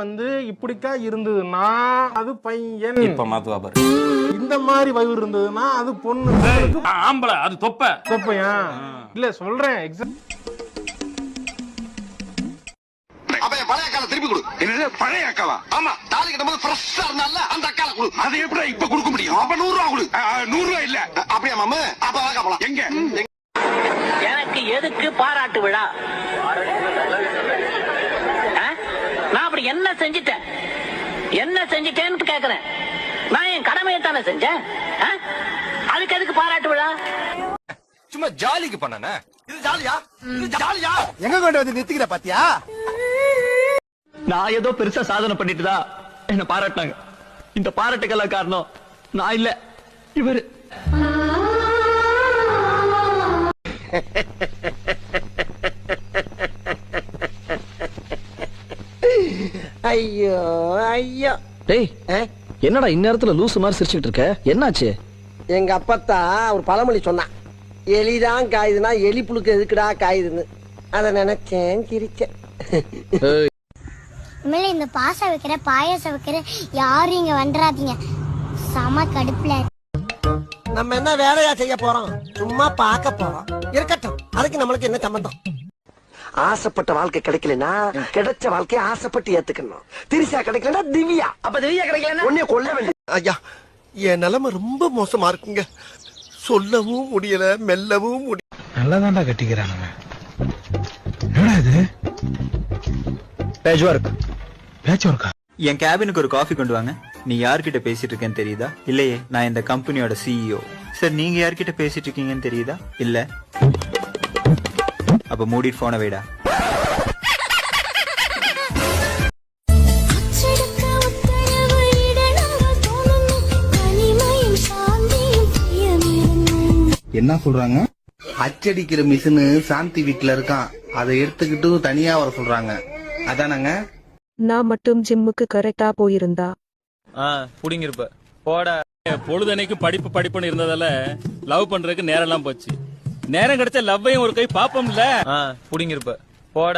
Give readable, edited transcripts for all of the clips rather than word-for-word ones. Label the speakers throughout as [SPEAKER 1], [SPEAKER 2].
[SPEAKER 1] வந்து இப்படிக்கா இருந்ததுன்னா அது பையன்.
[SPEAKER 2] இப்ப மாத்துவா பாரு.
[SPEAKER 1] இந்த மாதிரி வயிறு இருந்ததுன்னா அது பொண்ணு.
[SPEAKER 2] ஆம்பளை அது
[SPEAKER 1] தொப்பையா இல்ல சொல்றேன்.
[SPEAKER 3] பழைய அக்கால திருப்பி கொடு. என்னது பழைய அக்காவா? ஆமா, தாலி கட்டும்போது ஃப்ரெஷ்ஷா இருந்தால அந்த அக்கால கொடு. அதை எப்படி இப்ப கொடுக்க முடியும்? அப்ப 100 ரூபா கொடு. 100 ரூபா இல்ல. அப்படியே மாமா, அப்ப வாங்க போலாம். எங்க?
[SPEAKER 4] எனக்கு எதுக்கு பாராட்டு விழா? நான் அப்படி என்ன செஞ்சிட்டேன்னு கேக்குறேன். நான் என் கடமையை தானே செஞ்சேன். அதுக்கு எதுக்கு பாராட்டு விழா?
[SPEAKER 3] சும்மா ஜாலிக்கு பண்ணனே. இது ஜாலியா? இது ஜாலியா? எங்க கொண்டு வந்து நிறுத்திக்கிற பாத்தியா?
[SPEAKER 5] நான் ஏதோ பெருசா சாதனை பண்ணிட்டுதா என்ன பாராட்டினாங்க. இந்த பாராட்டுக்கெல்லாம் காரணம் நான் இல்ல, இவரு.
[SPEAKER 6] ஐயோ ஐயோ.
[SPEAKER 5] டேய், என்னடா இந்நேரத்துல லூசு மாதிரி சிரிச்சுட்டு இருக்க? என்னாச்சு?
[SPEAKER 6] எங்க அப்பத்தா ஒரு பழமொழி சொன்னான். எலிதான் காயுதுன்னா எலி புழுக்கு எதுக்குடா காயுதுன்னு. அத நினைச்சேன், சிரிச்சேன்.
[SPEAKER 7] உண்மையில இந்த பாசம் வைக்கிற பாயாசம் வைக்கிற யாரும் இங்க வந்துடாதீங்க. சம கடுப்புல.
[SPEAKER 6] நம்ம என்ன வேலையா செய்ய போறோம்? சும்மா பார்க்க போறோம். இருக்கட்டும், அதுக்கு நம்மளுக்கு என்ன சம்பந்தம்? ஆசைப்பட்ட வாழ்க்கை கிடைக்கலனா கிடைச்ச வாழ்க்கையை ஆசைப்பட்டு ஏத்துக்கணும். திரிசா கிடைக்கலனா திவ்யா. அப்ப திவ்யா கிடைக்கலனா உன்னைய கொல்ல வேண்டிய. ஐயா, என் நிலைமை ரொம்ப மோசமா இருக்குங்க. சொல்லவும் முடியல, மெல்லவும் முடியல.
[SPEAKER 8] நல்லாதான்டா கட்டிக்கிறானுங்க. என்னடா இது? பேட்ச் ஒர்க்கா?
[SPEAKER 9] என் கேபினுக்கு ஒரு காஃபி கொண்டு வாங்க. நீ யார்கிட்ட பேசிட்டு இருக்கேன்னு தெரியுதா? இல்லையே, நான் இந்த கம்பெனியோட CEO. சார், நீங்க யார்கிட்ட பேசிட்டு இருக்கீங்கன்னு தெரியுதா? இல்ல. அப்ப மூடிட்டு போன வைடா.
[SPEAKER 8] என்ன சொல்றாங்க?
[SPEAKER 10] அச்சடிக்கிற மிஷினு சாந்தி வீட்டுல இருக்கான். அதை எடுத்துக்கிட்டு தனியா வர சொல்றாங்க. அதானங்க.
[SPEAKER 11] நான் மட்டும் ஜிம்முக்கு கரெக்டா போயிருந்தா
[SPEAKER 2] புடிங்கிருப்ப போட. பொழுதனைக்கு படிப்புன்னு இருந்ததால லவ் பண்றதுக்கு நேரம் எல்லாம் போச்சு. நேரம் கிடைச்ச லவ்வையும் ஒரு கை பாப்போம்ல. புடிங்கிருப்ப போட.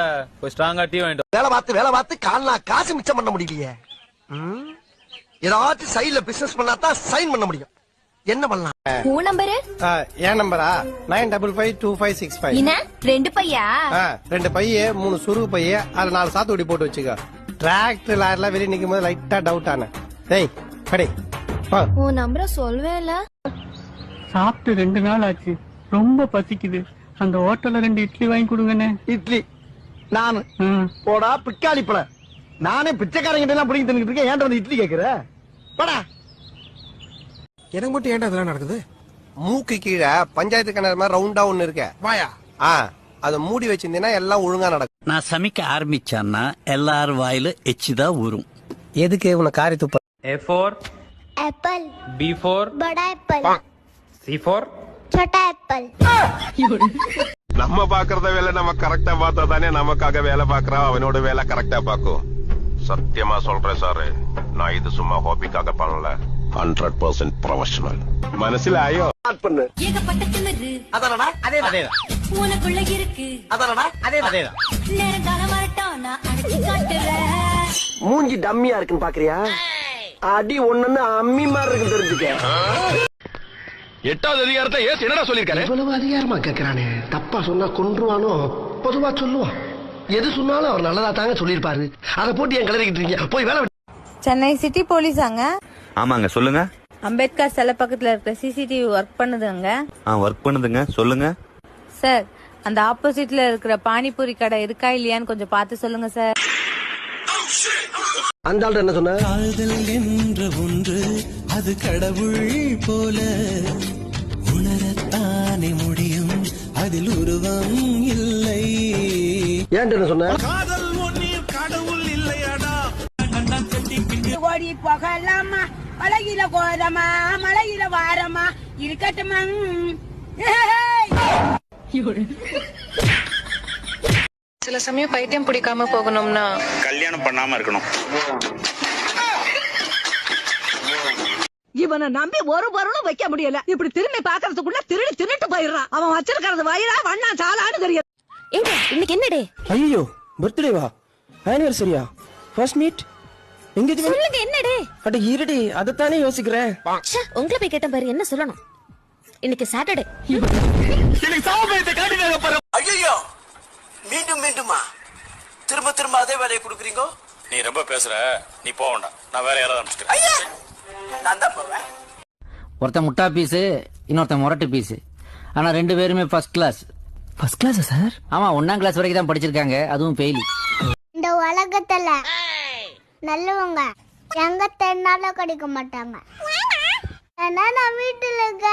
[SPEAKER 2] ஸ்ட்ராங்கா டீ வாங்கிட்டு
[SPEAKER 6] வேலை பார்த்து கால்னா காசு மிச்சம் பண்ண முடியலையே. ஏதாச்சும் சைடுல பிசினஸ் பண்ணாதான் சைன் பண்ண முடியும். என்ன பண்ணலாம்?
[SPEAKER 7] உன் நம்பரு?
[SPEAKER 1] என் நம்பரா? 95525565.
[SPEAKER 7] என்ன 2 பையா?
[SPEAKER 1] 2 பைய, 3 சுருக்கு பைய, அதுல 4 சாத்துக்குடி போட்டு வச்சுக்க. டிராக்டர் லாரில வெளியே நிக்கும் போது லைட்டா டவுட் ஆன. டேய் படி.
[SPEAKER 7] உன் நம்பரை சொல்லவே இல்ல.
[SPEAKER 11] சாப்பிட்டு 2 நாள் ஆச்சு. ரொம்ப பசிக்குது. அந்த ஹோட்டல்ல 2 இட்லி வாங்கி கொடுங்கண்ணே.
[SPEAKER 6] இட்லி? நானு போடா பிக்காளி பழ. நானே பிச்சைக்காரங்கிட்ட எல்லாம் பிடிங்கி தின்னுட்டு இருக்கேன். ஏன்டா வந்து இட்லி கேக்குற? போடா.
[SPEAKER 1] எனக்கு மட்டும் ஏன்டா அதெல்லாம் நடக்குது?
[SPEAKER 3] மூக்கு கீழே பஞ்சாயத்து கிணறு மாதிரி ரவுண்டா ஒண்ணு இருக்க. வாயா. அத மூடி வச்சிருந்தீங்கன்னா எல்லாம் ஒழுங்கா நடக்கும்.
[SPEAKER 4] நான் சமைக்க ஆரம்பிச்சான்னா எல்லாரும் வாயில எச்சிதான் ஊறும்.
[SPEAKER 6] எதுக்கு உன காரி துப்ப?
[SPEAKER 2] A for
[SPEAKER 7] Apple.
[SPEAKER 2] B for
[SPEAKER 7] बड़ा एप्पल.
[SPEAKER 2] C for
[SPEAKER 7] छोटा एप्पल.
[SPEAKER 3] நம்ம பாக்குறத வேலை நம்ம கரெக்டா பார்த்தா தானே நமக்காக வேலை பாக்குறான். அவனோட வேலை கரெக்டா பாக்கும். சத்தியமா சொல்றேன் சாரு, நான் இது சும்மா ஹாபிக்காக பண்ணல. 100% ப்ரொஃபஷனல். மனசிலாயோ?
[SPEAKER 7] ஏகப்பட்ட திமிரு.
[SPEAKER 6] அதனடா அதேதான்.
[SPEAKER 7] உனக்குள்ள இருக்கு.
[SPEAKER 6] அதனடா அதேதான்.
[SPEAKER 7] நேரங்காலம் வரட்டும், நான் அடிச்சு காட்டுறேன்.
[SPEAKER 6] மூஞ்சி டம்மியா இருக்குன்னு பாக்குறியா? அடி ஒண்ணுன்னு அம்மி மாதிரி இருக்கு தெரிஞ்சுக்க.
[SPEAKER 3] 8வது அதிகாரத்தை ஏசு என்னடா சொல்லிருக்காரு?
[SPEAKER 6] இவ்வளவு அதிகாரமா கேக்குறானே. தப்பா சொன்னா கொன்றுவானோ? பொதுவா சொல்லுவான். எது சொன்னாலும் அவர் நல்லதா தாங்க சொல்லிருப்பாரு. அதை போட்டு என் கிளறிக்கிட்டு இருக்கீங்க. போய் வேலை.
[SPEAKER 11] சென்னை சிட்டி போலீஸாங்க?
[SPEAKER 9] ஆமாங்க, சொல்லுங்க.
[SPEAKER 11] அம்பேத்கர் சிலை பக்கத்துல இருக்கிற சிசிடிவி ஒர்க் பண்ணுதுங்க.
[SPEAKER 9] ஒர்க் பண்ணுதுங்க, சொல்லுங்க.
[SPEAKER 11] சார், அந்த ஆப்போசிட்ல இருக்கிற பானிபூரி கடை இருக்கா இல்லையான்னு கொஞ்சம் பார்த்து சொல்லுங்க சார்.
[SPEAKER 6] அந்த ஆள் என்ன சொன்ன?
[SPEAKER 5] காதல் என்ற ஒன்று அது கடவுள் போல உணரத்தானே முடியும், அதில் உருவம் இல்லை.
[SPEAKER 6] ஏன் என்ன சொன்ன?
[SPEAKER 5] காதல் ஒன்னில் கடவுள் இல்லையாடா.
[SPEAKER 11] ஓடி போகலாமா, மலையில கோரமா, மலையில வாரமா, இருக்கட்டுமா. சில சமயம் பைத்தியம் பிடிக்காம போகணும்னா
[SPEAKER 2] கல்யாணம் பண்ணாம இருக்கணும்.
[SPEAKER 11] இவனை நம்பி ஒரு பொருளும் வைக்க முடியல. இப்படி திரும்பி பாக்குறதுக்குள்ள திருடி தின்னுட்டு போயிடுறான். அவன் வச்சிருக்கிறது வயிறா வண்ணா சாலான்னு தெரியாது.
[SPEAKER 7] இன்னைக்கு என்ன டே?
[SPEAKER 6] ஐயோ, பர்த்டேவா? ஆனிவர்சரியா? First meet?
[SPEAKER 11] சொல்லுங்க என்னடே?
[SPEAKER 6] அட இருடி அதத்தானே யோசிக்கிறேன்.
[SPEAKER 11] உங்களை போய் கேட்ட பாரு என்ன சொல்லணும். இன்னைக்கு சாட்டர்டே.
[SPEAKER 6] ஐயோ மீண்டும் மீண்டுமா திரும்ப திரும்ப அதே வேலையை கொடுக்குறீங்க.
[SPEAKER 2] நீ ரொம்ப பேசுற, நீ போக வேண்டாம். நான் வேற யாராவது அனுப்பிச்சிக்கிறேன்.
[SPEAKER 6] நான் தான் போவேன்.
[SPEAKER 4] ஒருத்தன் முட்டா பீஸ், இன்னொருத்தன் முரட்டு பீஸ். ஆனா 2 பேருமே first class.
[SPEAKER 6] First class sir?
[SPEAKER 4] ஆமா, 1ஆம் கிளாஸ் வரைக்கும் தான் படிச்சிருக்காங்க, அதுவும் ஃபெயில்.
[SPEAKER 7] இந்த உலகத்துல நல்லவங்க எங்க தேடினாலும் கிடைக்க மாட்டாங்க. ஏன்னா நான் வீட்டுல இருக்க